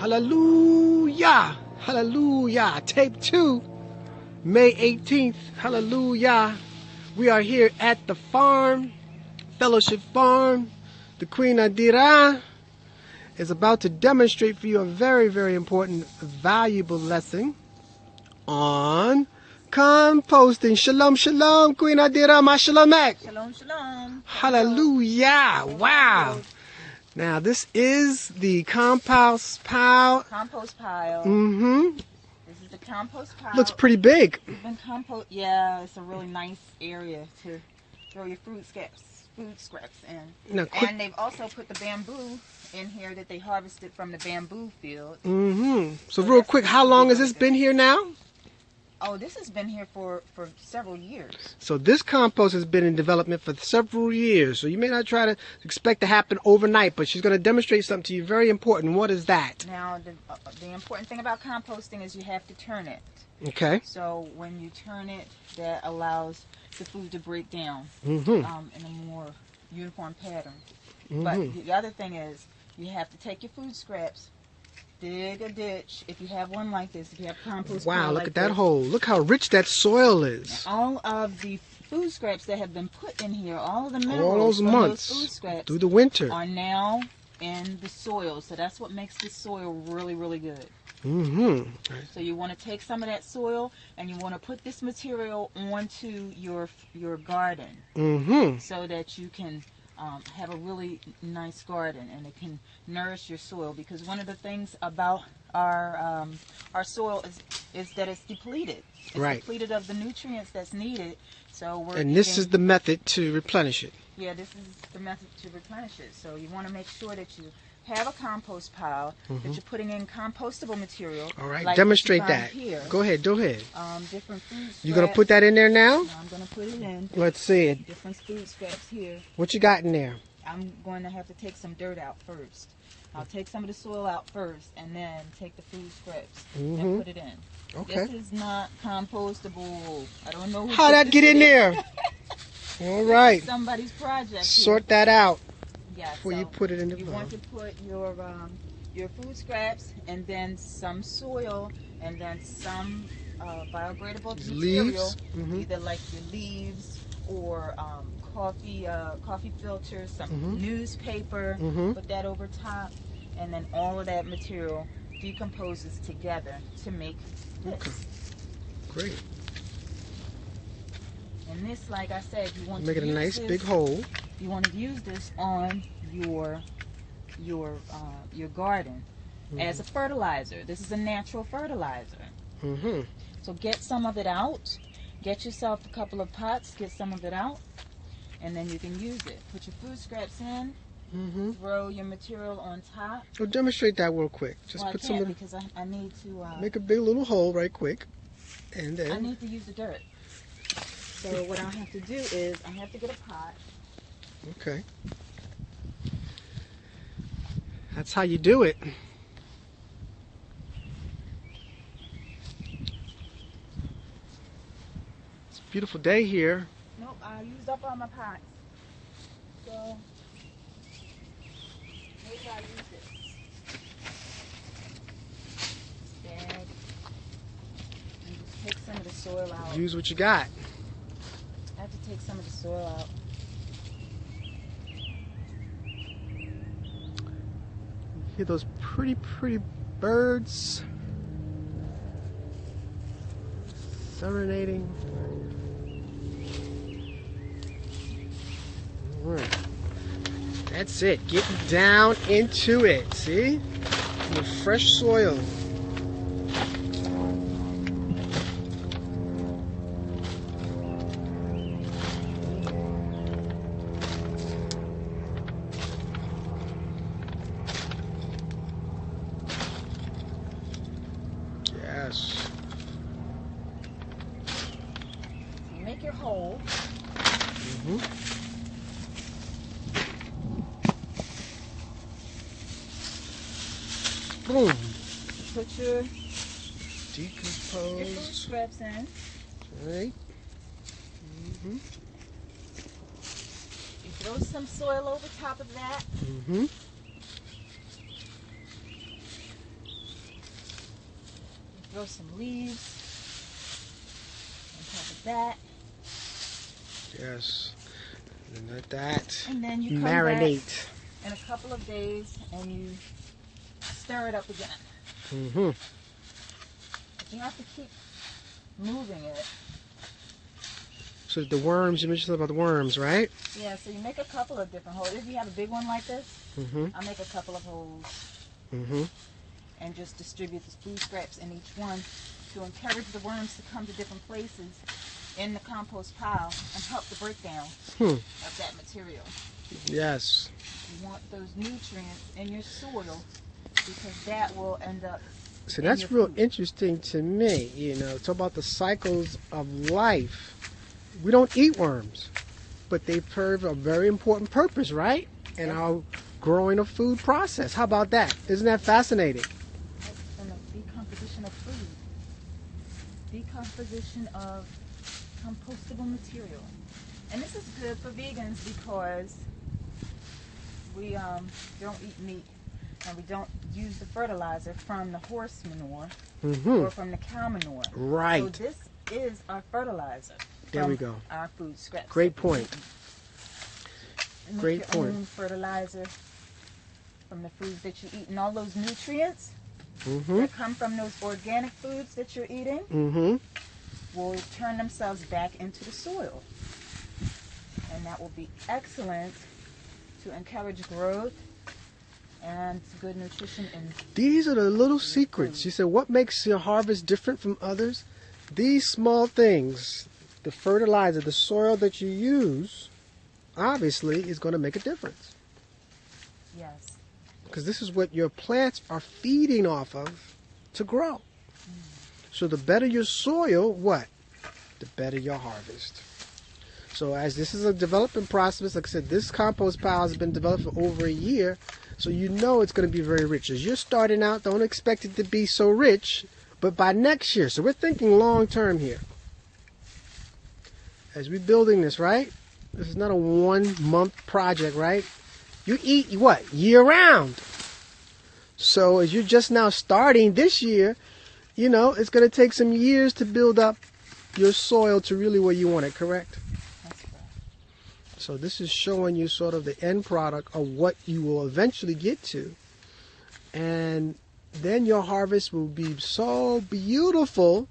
Hallelujah. Hallelujah. Tape 2, May 18th. Hallelujah. We are here at the farm, Fellowship Farm. The Queen Adira is about to demonstrate for you a very, very important, valuable lesson on composting. Shalom, shalom, Queen Adira, ma shalomek. Shalom, shalom. Hallelujah. Wow. Now, this is the compost pile. Compost pile. Mm-hmm. This is the compost pile. Looks pretty big. Yeah, it's a really nice area to throw your food scraps in. Now, and they've also put the bamboo in here that they harvested from the bamboo field. Mm-hmm. So real quick, how long has this been here now? Oh, this has been here for several years. So this compost has been in development for several years. So you may not try to expect to happen overnight, but she's going to demonstrate something to you very important. What is that? Now, the important thing about composting is you have to turn it. Okay. So when you turn it, that allows the food to break down Mm-hmm. In a more uniform pattern. Mm-hmm. But the other thing is you have to take your food scraps, dig a ditch if you have one like this, if you have compost. Wow, look like at that this. hole. Look how rich that soil is. All of the food scraps that have been put in here, all of the minerals All those from months those food scraps through the winter. are now in the soil. So that's what makes the soil really, really good. Mm-hmm. So you want to take some of that soil and you want to put this material onto your garden Mm-hmm. so that you can have a really nice garden and it can nourish your soil. Because one of the things about our soil is that it's depleted. It's Right. depleted of the nutrients that's needed. So This is the method to replenish it. Yeah, this is the method to replenish it. So you want to make sure that you have a compost pile, that you're putting in compostable material. All right, like demonstrate you find that. Here. Go ahead, go ahead. Different food scraps. You going to put that in there now? I'm going to put it in. Let's see it. Different food scraps here. What you got in there? I'm going to have to take some dirt out first. I'll take some of the soil out first and then take the food scraps and put it in. Okay. This is not compostable. I don't know How'd that get in there? All right. Somebody's project. Sort that out Yeah, before so you put it in the you pile. want to put your food scraps and then some soil and then some biodegradable material, Leaves. Mhm. either like your leaves or coffee filters, some newspaper. Put that over top, and then all of that material decomposes together to make this. Okay. Great. And this, like I said, you want Make to it a use nice this, big hole. You want to use this on your garden as a fertilizer. This is a natural fertilizer. Mm-hmm. So get some of it out. Get yourself a couple of pots. Get some of it out, and then you can use it. Put your food scraps in. Mm-hmm. Throw your material on top. So demonstrate that real quick. Just Well, put I some can't little, because I need to. make a big little hole right quick, and I then need to use the dirt. So what I have to do is I have to get a pot. okay. That's how you do it. It's a beautiful day here. Nope, I used up all my pots. So maybe I'll use this bag and just take some of the soil out. Use what you got. I have to take some of the soil out. Hear those pretty, pretty birds serenading. All right. That's it. Getting down into it. See? With fresh soil. Yes. Make your hole. Boom. Put your Decomposed. food scraps in. Right. You throw some soil over top of that. Throw some leaves on top of that. Yes. And let that And then you come marinate. back in a couple of days and you stir it up again. Mm-hmm. You have to keep moving it. So the worms, you mentioned something about the worms, right? Yeah, so you make a couple of different holes. If you have a big one like this, Mm-hmm. I'll make a couple of holes Mm-hmm. and just distribute the food scraps in each one to encourage the worms to come to different places in the compost pile and help the breakdown of that material. Yes. You want those nutrients in your soil because that will end up So in that's your real food. interesting to me. You know, talk about the cycles of life. We don't eat worms, but they serve a very important purpose, right? In our growing of food process. How about that? Isn't that fascinating? And the decomposition of food. Decomposition of compostable material. And this is good for vegans because we don't eat meat and we don't use the fertilizer from the horse manure or from the cow manure. Right. So this is our fertilizer. There we from go. Our food scraps. Great that we're point. eating. Make Great your point. own fertilizer from the foods that you eat, and all those nutrients Mm-hmm. that come from those organic foods that you're eating Mm-hmm. will turn themselves back into the soil. And that will be excellent to encourage growth and good nutrition in These are the little secrets. You said, what makes your harvest different from others? These small things, the fertilizer, the soil that you use, obviously is going to make a difference. yes. Because this is what your plants are feeding off of to grow. So the better your soil, what? The better your harvest. So as this is a development process, like I said, this compost pile has been developed for over a year, so you know it's going to be very rich. As you're starting out, don't expect it to be so rich, but by next year. So we're thinking long term here. As we're building this, right? This is not a 1 month project, right? You eat what? Year round. So as you're just now starting this year, you know, it's going to take some years to build up your soil to really where you want it, correct? That's correct. So this is showing you sort of the end product of what you will eventually get to. And then your harvest will be so beautiful.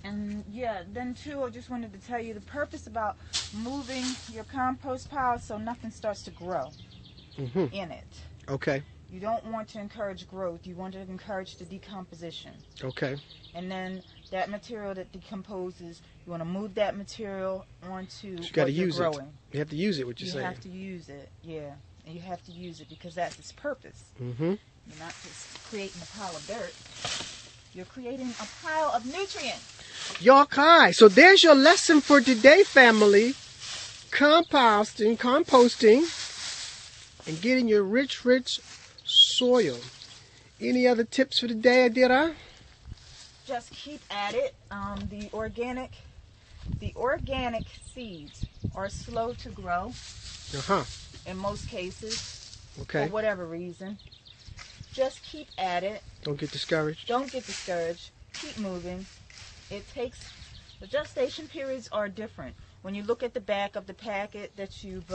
And yeah, then too, I just wanted to tell you the purpose about moving your compost pile so nothing starts to grow Mm-hmm. in it. Okay. You don't want to encourage growth. You want to encourage the decomposition. Okay. And then that material that decomposes, you want to move that material onto You gotta what you're use it. growing. You have to use it, what you're You saying. have to use it, yeah. And you have to use it because that's its purpose. Mm-hmm. You're not just creating a pile of dirt. You're creating a pile of nutrients. Okay. So there's your lesson for today, family. Composting, and getting your rich soil. Any other tips for the day, Adira? Just keep at it. The organic seeds are slow to grow Uh-huh. in most cases Okay. for whatever reason. Just keep at it. Don't get discouraged. Don't get discouraged. Keep moving. The gestation periods are different. When you look at the back of the packet that you've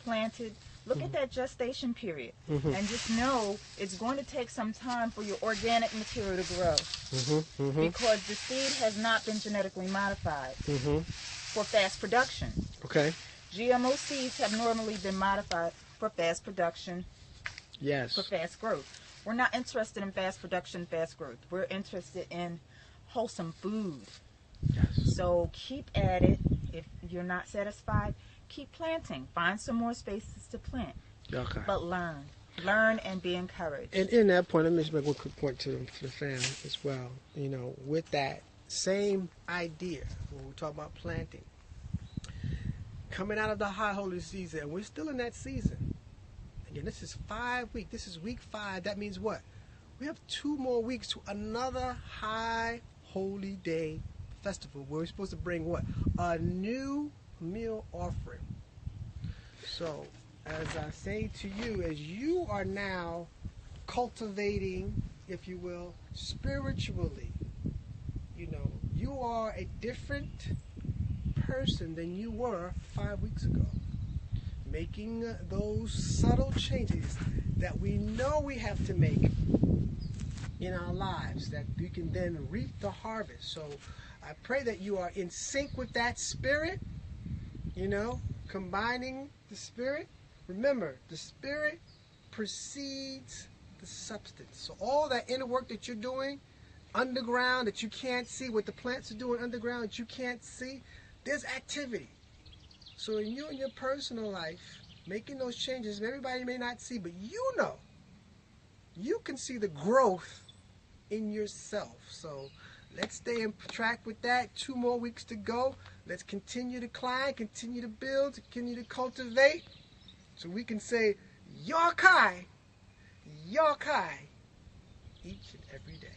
planted, look at that gestation period, and just know it's going to take some time for your organic material to grow because the seed has not been genetically modified for fast production. Okay. GMO seeds have normally been modified for fast production, Yes. for fast growth. We're not interested in fast production, fast growth. We're interested in wholesome food. Yes. So keep at it. If you're not satisfied, keep planting. Find some more spaces to plant. Okay. But learn. Learn and be encouraged. And in that point, let me just make one quick point to the family as well. You know, with that same idea, when we talk about planting, coming out of the high holy season, and we're still in that season. Again, this is 5 weeks. This is week 5. That means what? We have 2 more weeks to another high holy day festival where we're supposed to bring what? A new meal offering. So, as I say to you, as you are now cultivating if you will, spiritually. You know, you are a different person than you were 5 weeks ago. Making those subtle changes that we know we have to make in our lives, that we can then reap the harvest. So I pray that you are in sync with that spirit, you know, combining the spirit. Remember, the spirit precedes the substance. So all that inner work that you're doing underground that you can't see, what the plants are doing underground that you can't see, there's activity. So in you and your personal life, making those changes, everybody may not see, but you know, you can see the growth in yourself. So let's stay on track with that. 2 more weeks to go. Let's continue to climb, continue to build, continue to cultivate, so we can say, Yakai, Yakai, each and every day.